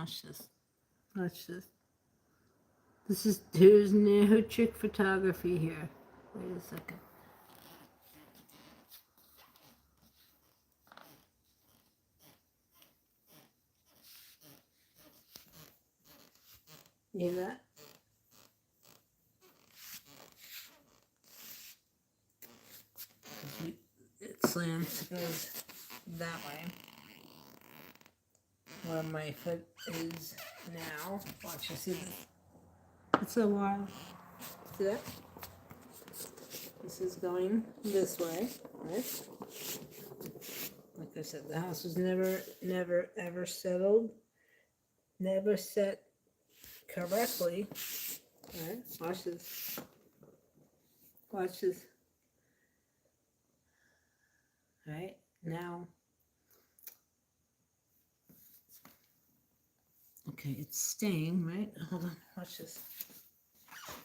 Watch this. Watch this. There's no trick photography here. Wait a second. You hear that? It slams, it goes that way. Where my foot is now. Watch, you see this? It's a while. See that? This is going this way, right? Like I said, the house was never, ever settled. Never set correctly. All right, watch this. Watch this. All right, now. Okay, it's staying, right? Hold on, watch this.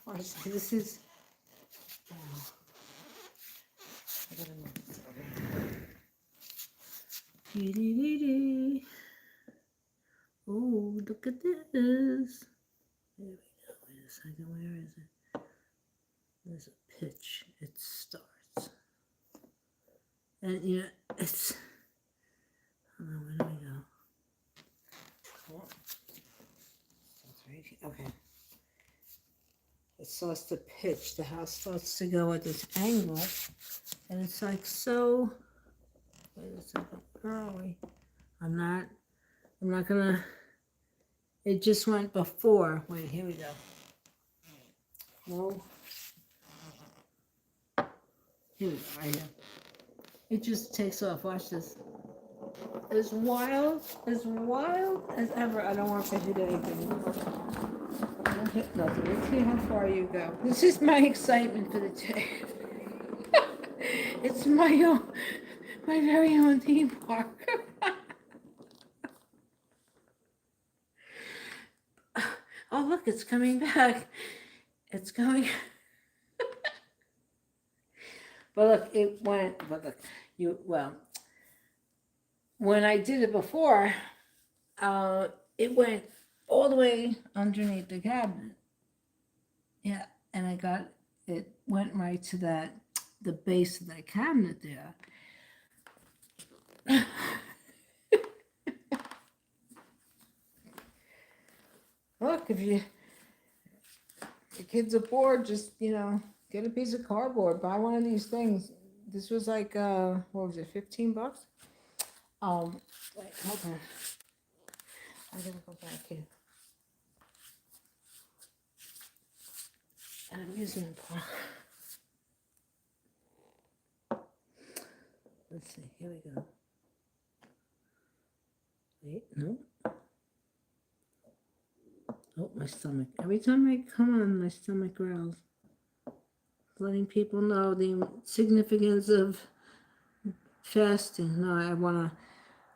Watch this. This is. Oh, I gotta move this over. Dee-dee-dee-dee. Oh, look at this. There we go. Wait a second. Where is it? There's a pitch. It starts. And you know, it's. Hold on, where do we go? Oh. Right here. Okay. It starts to pitch. The house starts to go at this angle. And it's like so. Wait a second. Where are we? I'm not gonna. It just went before. Wait, here we go. No. Here we go, right here. It just takes off. Watch this. As wild as ever. I don't want to hit anything. I don't hit nothing. Let's see how far you go. This is my excitement for the day. It's my very own theme park. Oh, look, it's coming back. It's going. But look, it went. But look, when I did it before, it went all the way underneath the cabinet. Yeah, and it went right to the base of that cabinet there. Look, if your kids are bored, just, get a piece of cardboard, buy one of these things. This was like, what was it, $15? Wait, hold on. I gotta go back here. An amusement park. Let's see, here we go. Wait, no. Oh, my stomach. Every time I come on, my stomach growls. Letting people know the significance of fasting. No,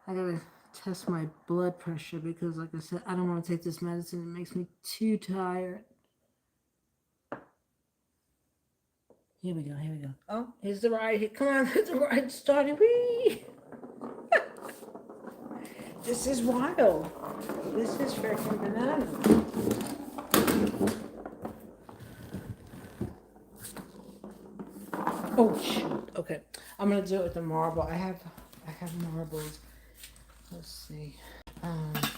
I gotta test my blood pressure because, like I said, I don't want to take this medicine. It makes me too tired. Here we go. Oh, here's the ride. Come on, the ride's starting. Whee! This is wild. This is freaking banana. Oh shoot. Okay, I'm gonna do it with the marble. I have marbles. Let's see. Hold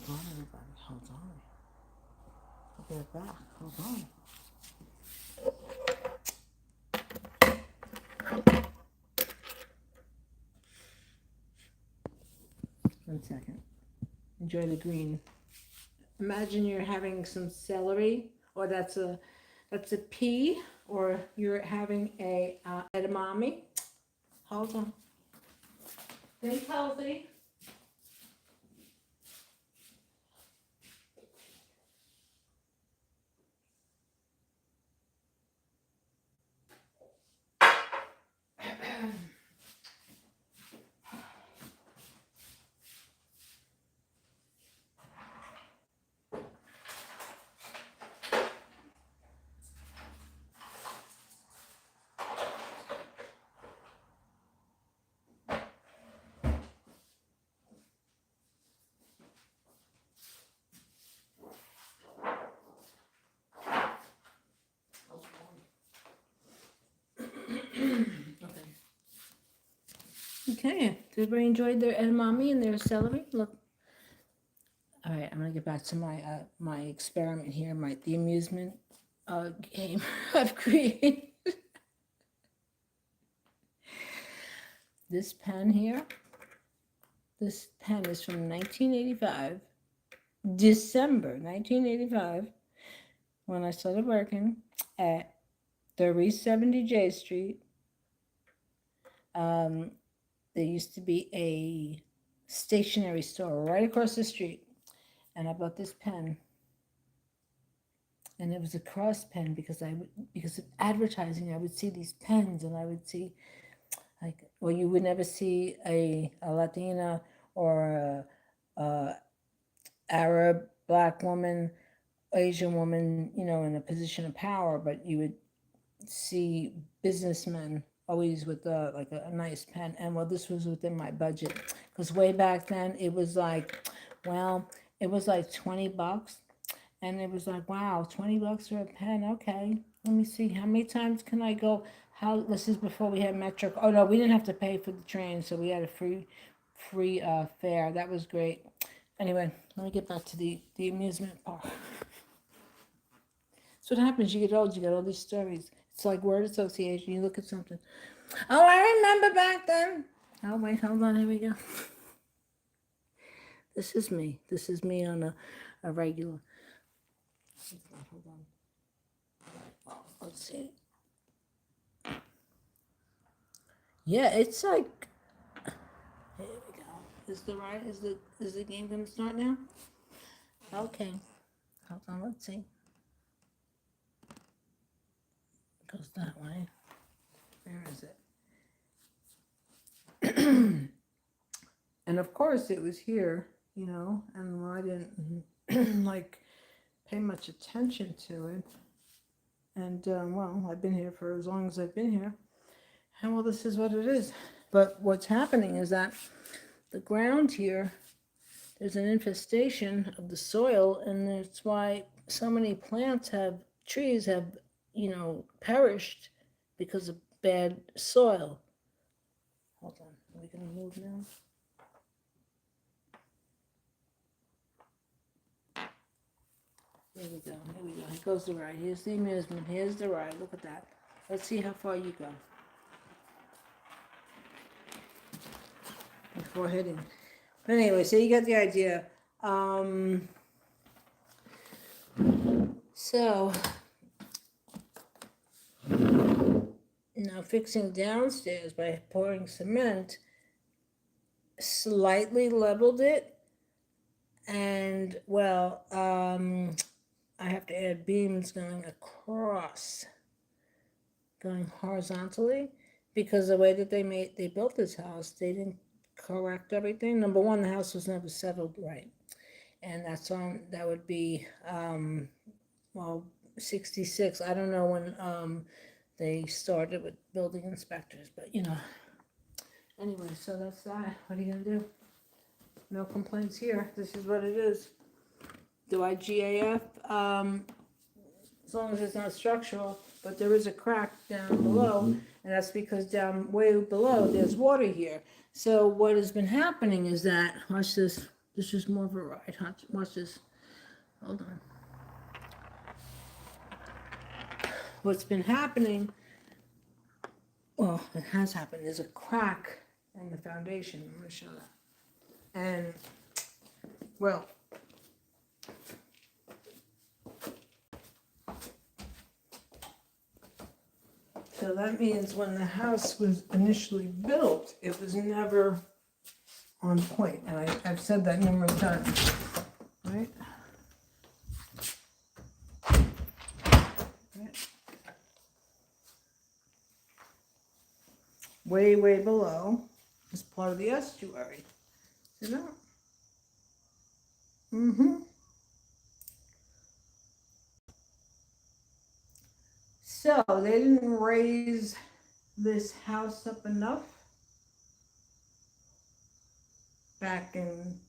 on, everybody. Hold on. I'll get back. Hold on. 1 second. Enjoy the green. Imagine you're having some celery, or that's a pea, or you're having a edamame. Hold on. Think healthy. Okay, everybody enjoyed their edamame and their celery? Look. All right, I'm gonna get back to my experiment here, the amusement game I've created. This pen here, this pen is from 1985, December 1985, when I started working at 370 J Street. There used to be a stationery store right across the street, and I bought this pen. And it was a cross pen because because of advertising, I would see these pens and I would see well, you would never see a Latina or a Arab, Black woman, Asian woman, in a position of power, but you would see businessmen always with a nice pen. And well, this was within my budget because way back then it was like, well, it was like $20. And it was like, wow, $20 for a pen. Okay, let me see. How many times can I go? This is before we had Metro. Oh, no, we didn't have to pay for the train. So we had a free fare. That was great. Anyway, let me get back to the amusement part. That's what happens. You get old, you get all these stories. It's like word association. You look at something. Oh, I remember back then. Oh, wait, hold on. Here we go. This is me. This is me on a regular. Hold on. Let's see. Yeah, it's like. Here we go. Is the game gonna start now? Okay. Hold on. Let's see. It goes that way. Where is it? And of course, it was here. And I didn't pay much attention to it. And well, I've been here for as long as I've been here. And well, this is what it is. But what's happening is that the ground here, there's an infestation of the soil, and that's why so many trees have, perished because of bad soil. Hold on, are we going to move now? Here we go. Here goes the ride. Here's the amusement. Here's the ride. Look at that. Let's see how far you go before hitting. But anyway, so you get the idea. So now fixing downstairs by pouring cement, slightly leveled it, and well, I have to add beams going across, going horizontally, because the way that they built this house, they didn't correct everything. Number one, the house was never settled right, and that would be 66. I don't know when they started with building inspectors, but anyway, so that's that. What are you gonna do? No complaints here. This is what it is. Do I GAF? As long as it's not structural, but there is a crack down below, and that's because down way below there's water here. So what has been happening is that, watch this. This is more of a ride. Watch this. Hold on. What's been happening? Well, it has happened. There's a crack in the foundation. I'm going to show that. And well. So that means when the house was initially built, it was never on point. And I've said that numerous times, right? Way, way below is part of the estuary. See that? So they didn't raise this house up enough back in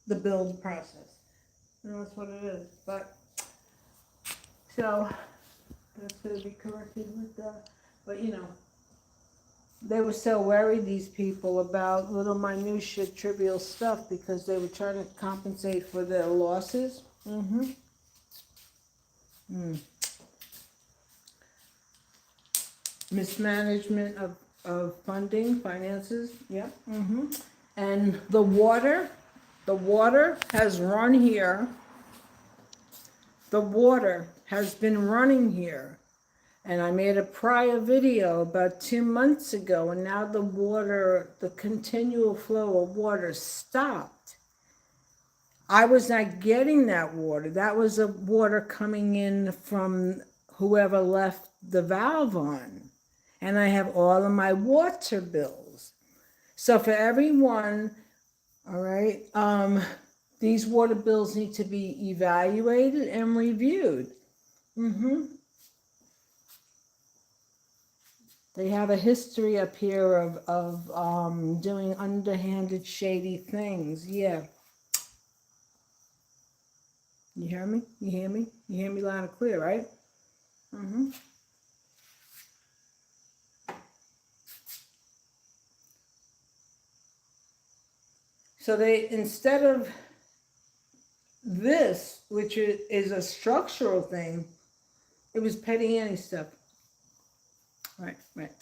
the build process. And that's what it is. But so that's going to be corrected with but They were so worried, these people, about little minutia, trivial stuff because they were trying to compensate for their losses. Mm-hmm. Mm. Mismanagement of funding, finances. Yeah. Mm-hmm. And the water has run here. The water has been running here. And I made a prior video about 2 months ago, and now the water, the continual flow of water stopped. I was not getting that water. That was the water coming in from whoever left the valve on. And I have all of my water bills. So for everyone, all right, these water bills need to be evaluated and reviewed. Mm-hmm. They have a history up here of doing underhanded, shady things. Yeah. You hear me? You hear me? You hear me loud and clear, right? Mm-hmm. So they, instead of this, which is a structural thing, it was petty ante stuff. Right, right.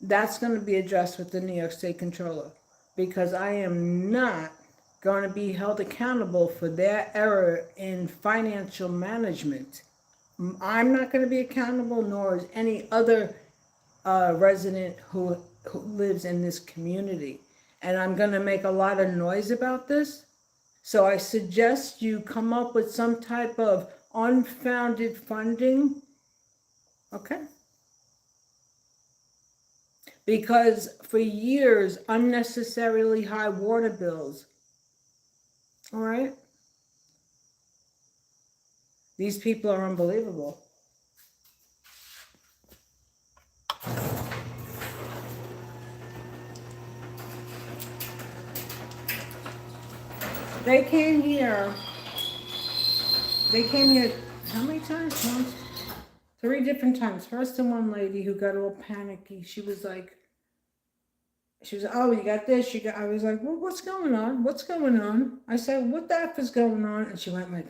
That's going to be addressed with the New York State Controller, because I am not going to be held accountable for their error in financial management. I'm not going to be accountable, nor is any other resident who lives in this community. And I'm going to make a lot of noise about this. So I suggest you come up with some type of unfounded funding, okay? Because for years, unnecessarily high water bills, all right? These people are unbelievable. They came here how many times? Once, 3 different times. First, the one lady who got all panicky, she was like, oh, you got this, I was like, well, what's going on? What's going on? I said, what the F is going on? And she went like,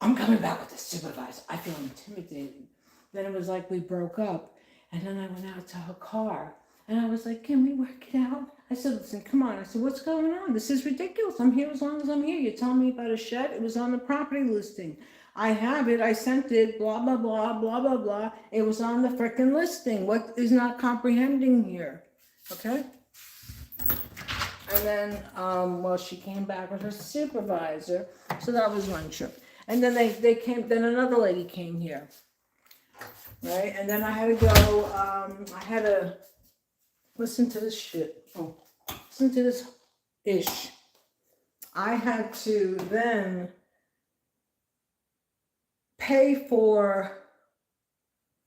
I'm coming back with the supervisor. I feel intimidated. Then it was like we broke up. And then I went out to her car. And I was like, can we work it out? I said, listen, come on. I said, what's going on? This is ridiculous. I'm here as long as I'm here. You're telling me about a shed? It was on the property listing. I have it. I sent it. Blah, blah, blah, blah, blah, blah. It was on the frickin' listing. What is not comprehending here? Okay? And then, well, she came back with her supervisor. So that was one trip. And then they came, then another lady came here. Right? And then I had to go, I had to listen to this shit. Oh, listen to this ish. I had to then pay for,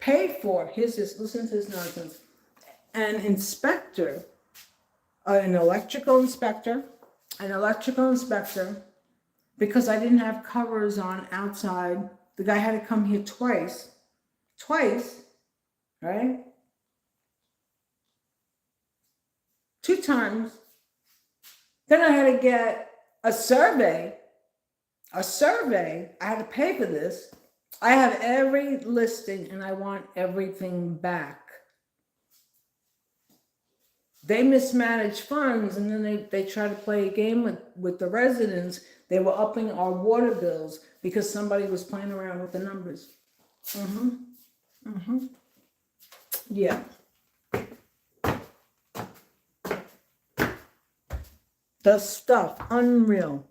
here's this, listen to this nonsense. An inspector, an electrical inspector, because I didn't have covers on outside. The guy had to come here twice, right? 2 times. Then I had to get a survey. I had to pay for this. I have every listing and I want everything back. They mismanage funds, and then they try to play a game with the residents. They were upping our water bills because somebody was playing around with the numbers. Yeah. The stuff, unreal.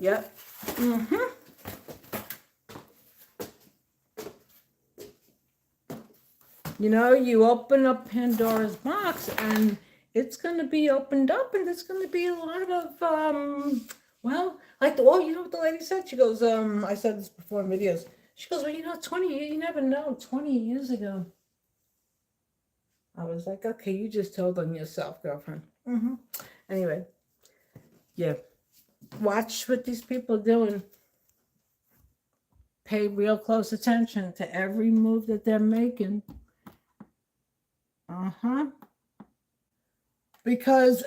Yep. You know, you open up Pandora's box and it's going to be opened up, and there's going to be a lot of, well, like, you know what the lady said? She goes, I said this before in videos. She goes, well, you know, 20, you never know, 20 years ago. I was like, okay, you just told on yourself, girlfriend. Anyway, yeah. Watch what these people are doing. pay real close attention to every move that they're making. Because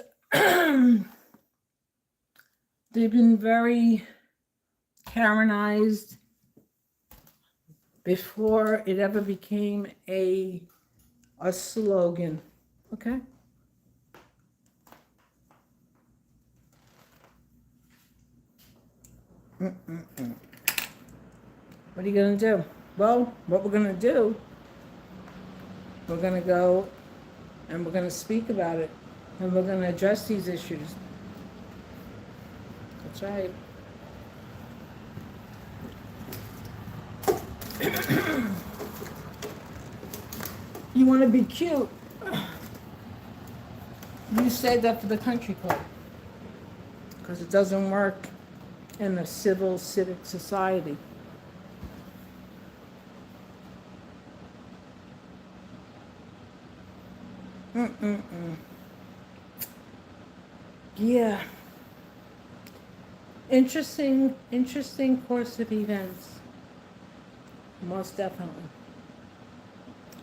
they've been very Karenized before it ever became a slogan. Okay? What are you going to do? Well, what we're going to do, we're going to go and we're going to speak about it. And we're going to address these issues. That's right. You want to be cute. You say that for the country club. Because it doesn't work in a civil, civic society. Yeah. Interesting course of events. Most definitely.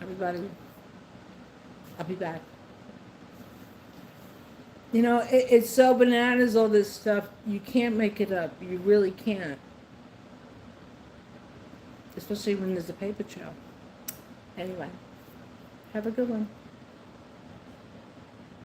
Everybody, I'll be back. You know, it's so bananas, all this stuff. You can't make it up. You really can't. Especially when there's a paper trail. Anyway, have a good one.